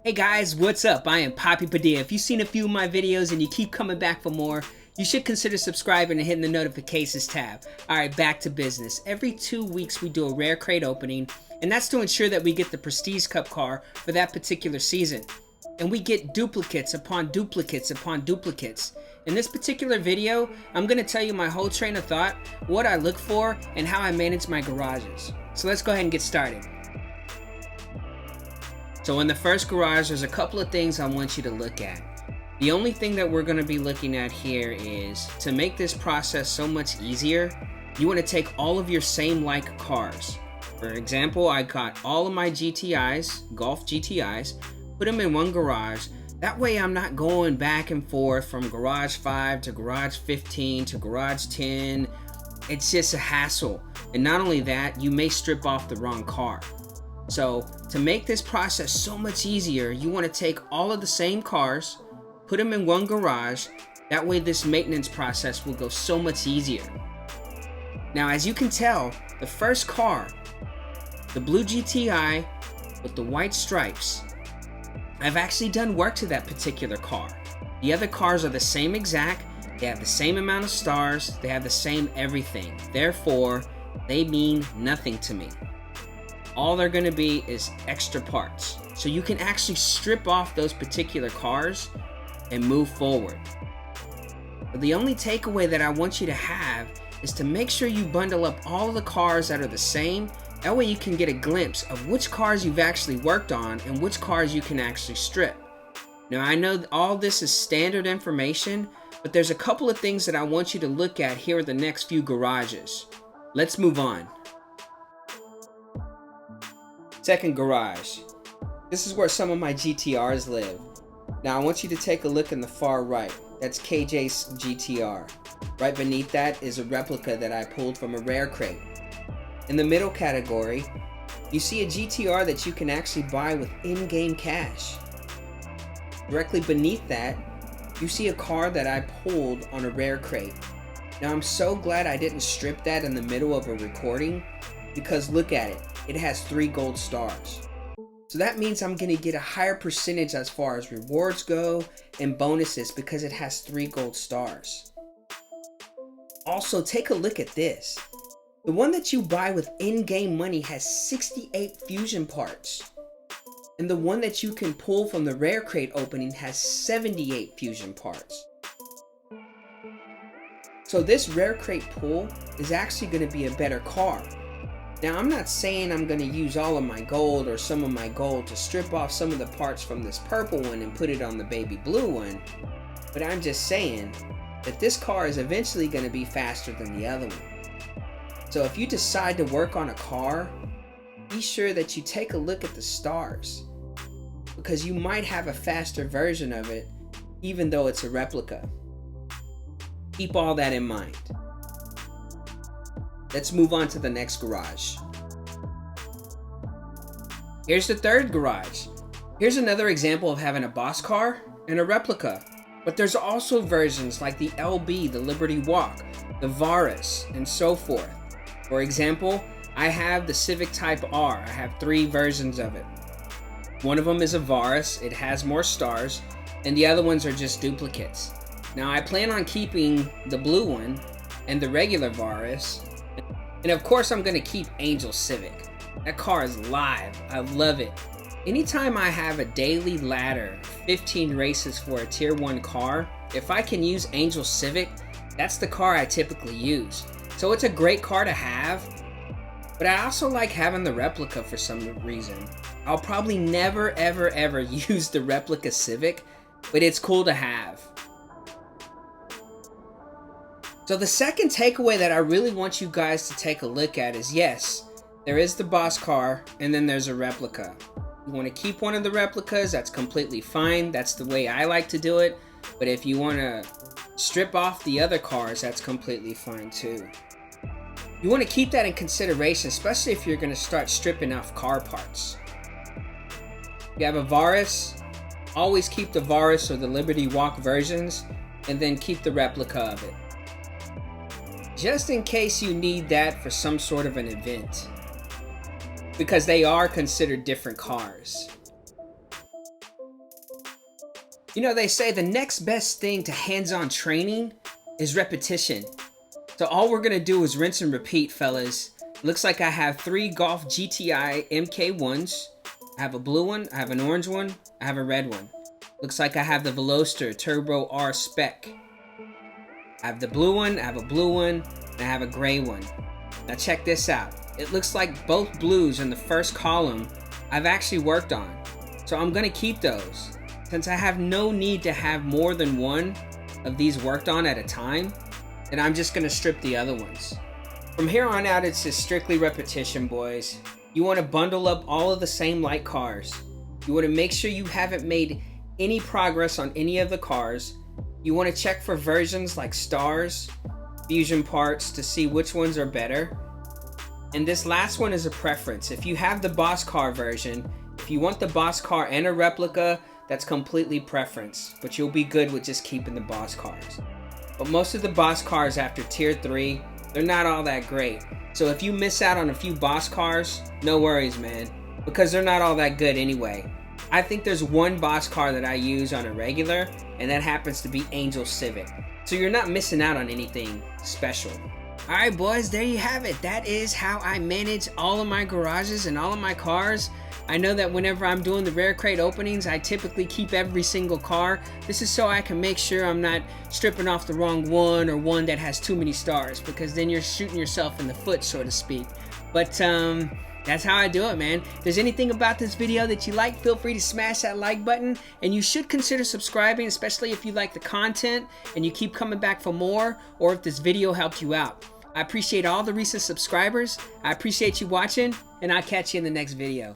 Hey guys, what's up? I am Papi Padilla. If you've seen a few of my videos and you keep coming back for more, you should consider subscribing and hitting the notifications tab. Alright, back to business. Every 2 weeks we do a rare crate opening, and that's to ensure that we get the Prestige Cup car for that particular season. And we get duplicates upon duplicates upon duplicates. In this particular video, I'm going to tell you my whole train of thought, what I look for, and how I manage my garages. So let's go ahead and get started. So in the first garage, there's a couple of things I want you to look at. The only thing that we're going to be looking at here is, to make this process so much easier, you want to take all of your same like cars. For example, I got all of my GTIs, Golf GTIs, put them in one garage. That way I'm not going back and forth from garage 5 to garage 15 to garage 10. It's just a hassle. And not only that, you may strip off the wrong car. So to make this process so much easier, you want to take all of the same cars, put them in one garage. That way this maintenance process will go so much easier. Now, as you can tell, the first car, the blue GTI with the white stripes, I've actually done work to that particular car. The other cars are the same exact, they have the same amount of stars, they have the same everything. Therefore, they mean nothing to me. All they're going to be is extra parts. So you can actually strip off those particular cars and move forward. But the only takeaway that I want you to have is to make sure you bundle up all of the cars that are the same. That way you can get a glimpse of which cars you've actually worked on and which cars you can actually strip. Now, I know all this is standard information, but there's a couple of things that I want you to look at here in the next few garages. Let's move on. Second garage. This is where some of my GTRs live. Now I want you to take a look in the far right. That's KJ's GTR. Right beneath that is a replica that I pulled from a rare crate. In the middle category, you see a GTR that you can actually buy with in-game cash. Directly beneath that, you see a car that I pulled on a rare crate. Now I'm so glad I didn't strip that in the middle of a recording, because look at it. It has 3 gold stars. So that means I'm going to get a higher percentage as far as rewards go and bonuses because it has 3 gold stars. Also, take a look at this. The one that you buy with in-game money has 68 fusion parts. And the one that you can pull from the rare crate opening has 78 fusion parts. So this rare crate pull is actually going to be a better car. Now, I'm not saying I'm going to use all of my gold or some of my gold to strip off some of the parts from this purple one and put it on the baby blue one, but I'm just saying that this car is eventually going to be faster than the other one. So if you decide to work on a car, be sure that you take a look at the stars, because you might have a faster version of it even though it's a replica. Keep all that in mind. Let's move on to the next garage. Here's the third garage. Here's another example of having a boss car and a replica. But there's also versions like the LB, the Liberty Walk, the Varus, and so forth. For example, I have the Civic Type R. I have 3 versions of it. One of them is a Varus, it has more stars, and the other ones are just duplicates. Now I plan on keeping the blue one and the regular Varus. And of course I'm going to keep Angel Civic. That car is live. I love it. Anytime I have a daily ladder, 15 races for a tier 1 car, if I can use Angel Civic, that's the car I typically use. So it's a great car to have, but I also like having the replica for some reason. I'll probably never ever use the replica Civic, but it's cool to have. So the second takeaway that I really want you guys to take a look at is, yes, there is the boss car and then there's a replica. You want to keep one of the replicas, that's completely fine. That's the way I like to do it. But if you want to strip off the other cars, that's completely fine too. You want to keep that in consideration, especially if you're going to start stripping off car parts. You have a Varus, always keep the Varus or the Liberty Walk versions and then keep the replica of it, just in case you need that for some sort of an event, because they are considered different cars. You know, they say the next best thing to hands-on training is repetition. So all we're gonna do is rinse and repeat, fellas. Looks like I have 3 Golf GTI MK1s. I have a blue one, I have an orange one, I have a red one. Looks like I have the Veloster Turbo R Spec. I have the blue one, I have a blue one, and I have a gray one. Now check this out. It looks like both blues in the first column I've actually worked on. So I'm gonna keep those. Since I have no need to have more than one of these worked on at a time, then I'm just gonna strip the other ones. From here on out, it's just strictly repetition, boys. You wanna bundle up all of the same light cars. You wanna make sure you haven't made any progress on any of the cars. You wanna check for versions like stars, fusion parts to see which ones are better. And this last one is a preference. If you have the boss car version, if you want the boss car and a replica, that's completely preference, but you'll be good with just keeping the boss cars. But most of the boss cars after tier 3, they're not all that great. So if you miss out on a few boss cars, no worries, man, because they're not all that good anyway. I think there's one boss car that I use on a regular, and that happens to be Angel Civic. So you're not missing out on anything special. Alright boys, there you have it. That is how I manage all of my garages and all of my cars. I know that whenever I'm doing the rare crate openings, I typically keep every single car. This is so I can make sure I'm not stripping off the wrong one or one that has too many stars, because then you're shooting yourself in the foot, so to speak. But that's how I do it, man. If there's anything about this video that you like, feel free to smash that like button, and you should consider subscribing, especially if you like the content and you keep coming back for more, or if this video helped you out. I appreciate all the recent subscribers. I appreciate you watching, and I'll catch you in the next video.